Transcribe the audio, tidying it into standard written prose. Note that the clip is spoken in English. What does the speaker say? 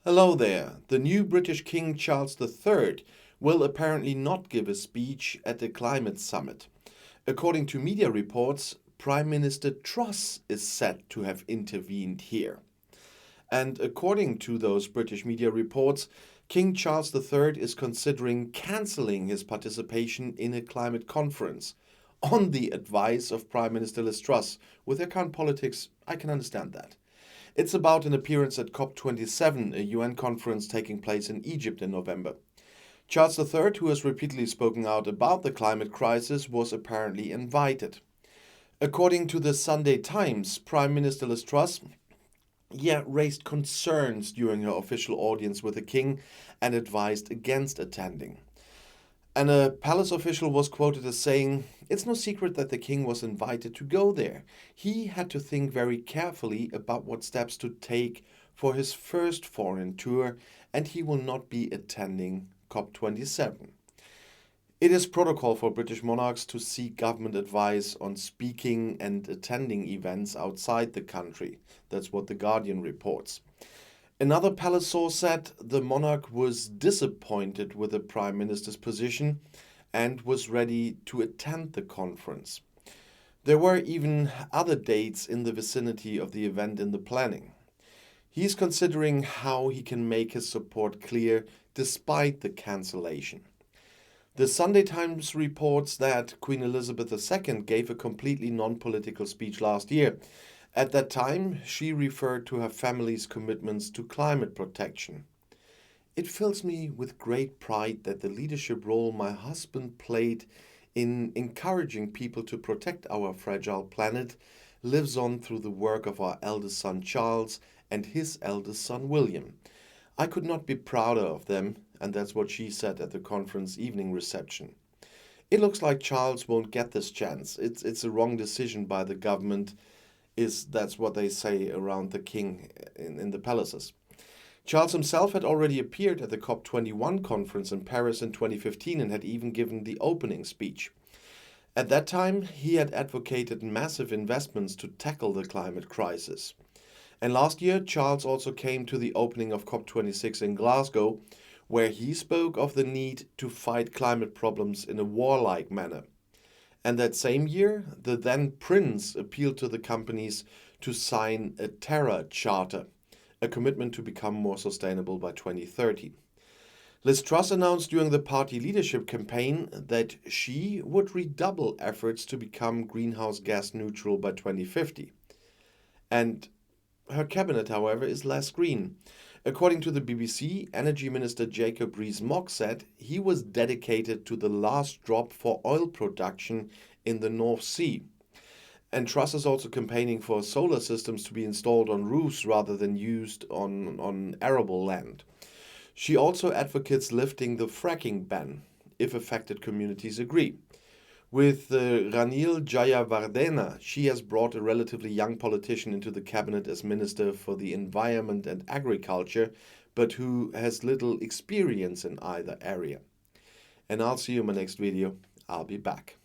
Hello there. The new British King Charles III will apparently not give a speech at the climate summit. According to media reports, Prime Minister Truss is said to have intervened here. And according to those British media reports, King Charles III is considering cancelling his participation in a climate conference. On the advice of Prime Minister Liz Truss. With their current politics, I can understand that. It's about an appearance at COP27, a UN conference taking place in Egypt in November. Charles III, who has repeatedly spoken out about the climate crisis, was apparently invited. According to the Sunday Times, Prime Minister Liz Truss raised concerns during her official audience with the king and advised against attending. And a palace official was quoted as saying, "It's no secret that the king was invited to go there. He had to think very carefully about what steps to take for his first foreign tour, and he will not be attending COP27. It is protocol for British monarchs to seek government advice on speaking and attending events outside the country. That's what The Guardian reports. Another palace source said the monarch was disappointed with the prime minister's position and was ready to attend the conference. There were even other dates in the vicinity of the event in the planning. He's considering how he can make his support clear despite the cancellation. The Sunday Times reports that Queen Elizabeth II gave a completely non-political speech last year. At that time, she referred to her family's commitments to climate protection. "It fills me with great pride that the leadership role my husband played in encouraging people to protect our fragile planet lives on through the work of our eldest son Charles and his eldest son William. I could not be prouder of them," and that's what she said at the conference evening reception. It looks like Charles won't get this chance. It's a wrong decision by the government. That's what they say around the king in the palaces. Charles himself had already appeared at the COP21 conference in Paris in 2015 and had even given the opening speech. At that time, he had advocated massive investments to tackle the climate crisis. And last year, Charles also came to the opening of COP26 in Glasgow, where he spoke of the need to fight climate problems in a warlike manner. And that same year, the then prince appealed to the companies to sign a Terra Charter, a commitment to become more sustainable by 2030. Liz Truss announced during the party leadership campaign that she would redouble efforts to become greenhouse gas neutral by 2050. And her cabinet, however, is less green. According to the BBC, Energy Minister Jacob Rees-Mogg said he was dedicated to the last drop for oil production in the North Sea. And Truss is also campaigning for solar systems to be installed on roofs rather than used on arable land. She also advocates lifting the fracking ban, if affected communities agree. With Ranil Jayawardena, she has brought a relatively young politician into the cabinet as Minister for the Environment and Agriculture, but who has little experience in either area. And I'll see you in my next video. I'll be back.